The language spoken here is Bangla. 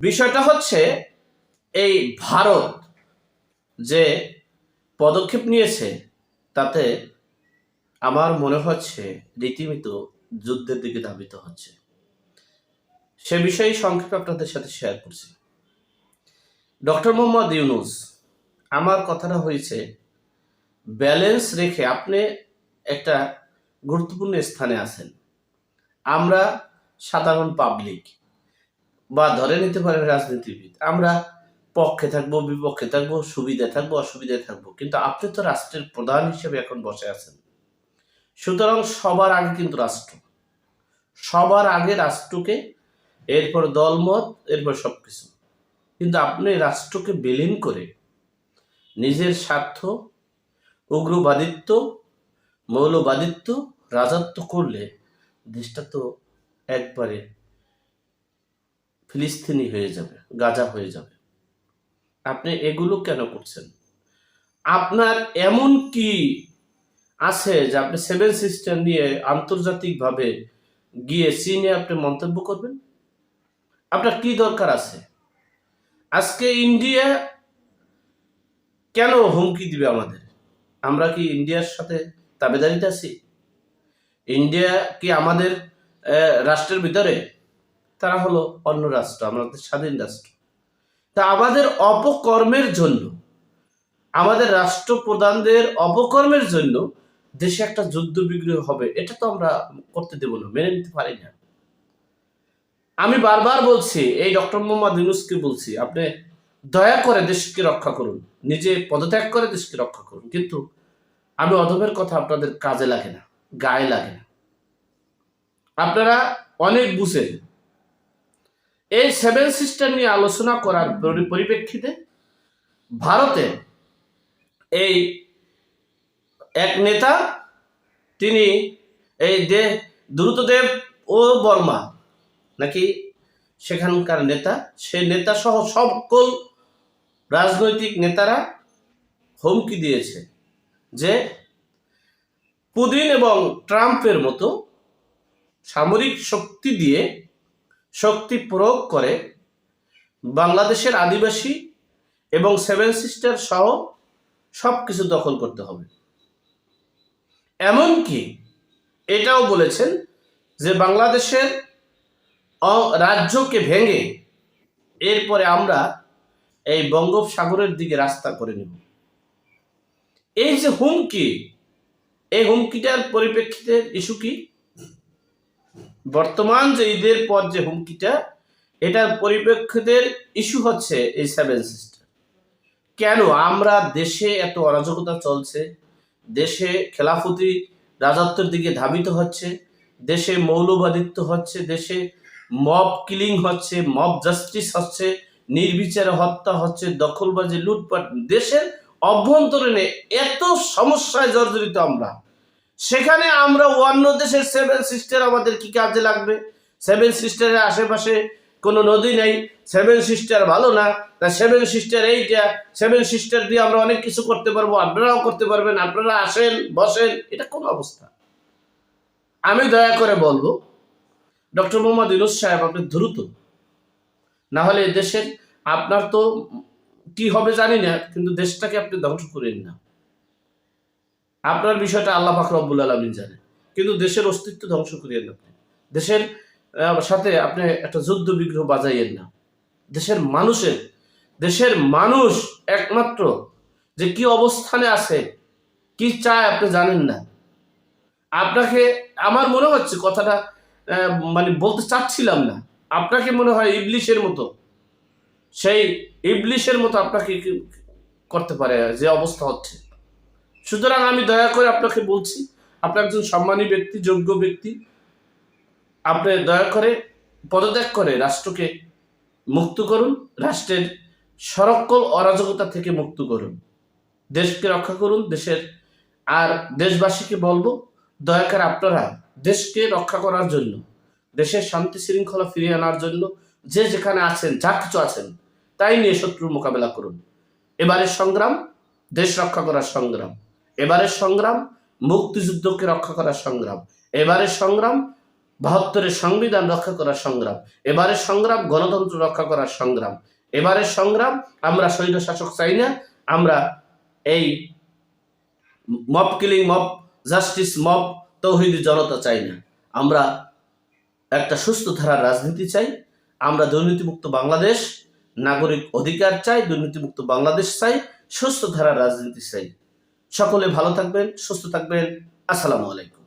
বিষয়টা হচ্ছে এই ভারত যে পদক্ষেপ নিয়েছে তাতে আমার মনে হচ্ছে রীতিমতো যুদ্ধের দিকে ধাবিত হচ্ছে। সে বিষয়ে সংক্ষেপে আপনাদের সাথে শেয়ার করছি। ডক্টর মোহাম্মদ ইউনূস, আমার কথাটা হয়েছে ব্যালেন্স রেখে আপনি একটা গুরুত্বপূর্ণ স্থানে আছেন। আমরা সাধারণ পাবলিক বা ধরে নিতে পারেন রাজনীতিবিদ, আমরা পক্ষে থাকবো, বিপক্ষে থাকবো, সুবিধায় থাকবো, অসুবিধায় থাকবো, কিন্তু আপনি তো রাষ্ট্রের প্রধান হিসেবে এখন বসে আছেন। সুতরাং সবার আগে কিন্তু রাষ্ট্র, সবার আগে রাষ্ট্রকে, এরপর দলমত, এরপর সবকিছু। কিন্তু আপনি রাষ্ট্রকে বিলীন করে নিজের স্বার্থ, উগ্রবাদিত্ব, মৌলবাদিত্ব, রাজত্ব করলে দেশটা তো একবারে ফিলিস্তিনি হয়ে যাবে, গাজা হয়ে যাবে। আপনি এগুলো কেন করছেন? আপনার এমন কি আছে যে আপনি সেভেন সিস্টার নিয়ে আন্তর্জাতিকভাবে গিয়ে চীনে আপনি মন্তব্য করবেন? আপনার কি দরকার আছে? আজকে ইন্ডিয়া কেন হুমকি দিবে আমাদের? আমরা কি ইন্ডিয়ার সাথে তাবেদারিতে আছি? ইন্ডিয়া কি আমাদের রাষ্ট্রের ভিতরে? তারা হলো অন্য রাষ্ট্র, আমাদের স্বাধীন রাষ্ট্র। তা আমাদের অপকর্মের জন্য, আমাদের রাষ্ট্রপ্রধানদের অপকর্মের জন্য দেশে একটা যুদ্ধ বিগ্রহ হবে, এটা তো আমরা করতে দেব না, মেনে নিতে পারি না। আমি বারবার বলছি, এই ডক্টর মোহাম্মদ ইউনূসকে বলছি, আপনি দয়া করে দেশকে রক্ষা করুন, নিজে পদত্যাগ করে দেশকে রক্ষা করুন। কিন্তু আমি অধমের কথা আপনাদের কাজে লাগে না, গায়ে লাগে না। আপনারা অনেক বুঝেন। এই সেভেন সিস্টার নিয়ে আলোচনা করার পরিপ্রেক্ষিতে ভারতে এই এক নেতা, তিনি এই দ্রুতদেব ও বর্মা নাকি সেখানকার নেতা, সেই নেতা সহ সকল রাজনৈতিক নেতারা হুমকি দিয়েছে যে পুতিন এবং ট্রাম্পের মতো সামরিক শক্তি দিয়ে, শক্তি প্রয়োগ করে বাংলাদেশের আদিবাসী এবং সেভেন সিস্টার সহ সবকিছু দখল করতে হবে। এমনকি এটাও বলেছেন যে বাংলাদেশের রাজ্যকে ভেঙে এরপরে আমরা এই বঙ্গোপসাগরের দিকে রাস্তা করে নেব। এই যে হুমকি, এই হুমকিটার পরিপ্রেক্ষিতে ইস্যু কি? বর্তমান যে ঈদের পর যে হুমকিটা, এটার পরিপ্রেক্ষিতের ইস্যু হচ্ছে এই সেভেন সিস্টার। কেন আমরা দেশে এত অরাজকতা চলছে, দেশে খেলাফতি রাজত্বের দিকে ধাবিত হচ্ছে, দেশে মৌলবাদিত্ব হচ্ছে, দেশে মব কিলিং হচ্ছে, মব জাস্টিস হচ্ছে, নির্বিচারে হত্যা হচ্ছে, দখলবাজি, লুটপাট, দেশের অভ্যন্তরীণে এত সমস্যায় জর্জরিত আমরা, সেখানে আমরা অন্য দেশের সেভেন সিস্টার আমাদের কি কাজে লাগবে? সেভেন সিস্টারের আশেপাশে কোনো নদী নেই, সেভেন সিস্টার ভালো না, সেভেন সিস্টার এইটা, সেভেন সিস্টার দিয়ে আমরা অনেক কিছু করতে পারবো, আপনারাও করতে পারবেন, আপনারা আসেন, বসেন। এটা কোন অবস্থা? আমি দয়া করে বলবো, ডক্টর মোহাম্মদ ইউনূস সাহেব, আপনি দ্রুত, না হলে দেশের, আপনার তো কি হবে জানি না, কিন্তু দেশটাকে আপনি ধ্বংস করেন না। আপনার বিষয়টা আল্লাহ পাক রব্বুল আলামিন জানে, কিন্তু দেশের অস্তিত্ব ধ্বংস করিয়েন না। দেশের সাথে আপনি একটা যুদ্ধ বিগ্রহ বাজাইয়েন না। দেশের মানুষ একমাত্র যে কি অবস্থানে আছে, কি চায় আপনি জানেন না। আপনাকে আমার মনে হচ্ছে কথাটা মানে বলতে চাচ্ছিলাম না, আপনাকে মনে হয় ইবলিশের মতো, সেই ইবলিশের মতো আপনাকে করতে পারে যে অবস্থা হচ্ছে। সুতরাং আমি দয়া করে আপনাকে বলছি, আপনি একজন সম্মানী ব্যক্তি, যোগ্য ব্যক্তি, আপনি দয়া করে পদত্যাগ করে রাষ্ট্রকে মুক্ত করুন, রাষ্ট্রের সকল অরাজকতা থেকে মুক্ত করুন, দেশকে রক্ষা করুন, দেশের। আর দেশবাসীকে বলবো, দয়া করে আপনারা দেশকে রক্ষা করার জন্য, দেশের শান্তি শৃঙ্খলা ফিরিয়ে আনার জন্য যে যেখানে আছেন, যা কিছু আছেন, তাই নিয়ে শত্রুর মোকাবেলা করুন। এবারের সংগ্রাম দেশ রক্ষা করার সংগ্রাম, এবারের সংগ্রাম মুক্তিযুদ্ধকে রক্ষা করার সংগ্রাম, এবারের সংগ্রাম 72-এর সংবিধান রক্ষা করার সংগ্রাম, এবারের সংগ্রাম গণতন্ত্র রক্ষা করার সংগ্রাম, এবারের সংগ্রাম আমরা স্বৈর শাসক চাই না, আমরা এই mob killing, mob justice, mob তৌহিদি জনতা চাই না। আমরা একটা সুস্থ ধারার রাজনীতি চাই, আমরা দুর্নীতিমুক্ত বাংলাদেশ, নাগরিক অধিকার চাই, দুর্নীতিমুক্ত বাংলাদেশ চাই, সুস্থ ধারার রাজনীতি চাই। সকলে ভালো থাকবেন, সুস্থ থাকবেন। আসসালামু আলাইকুম।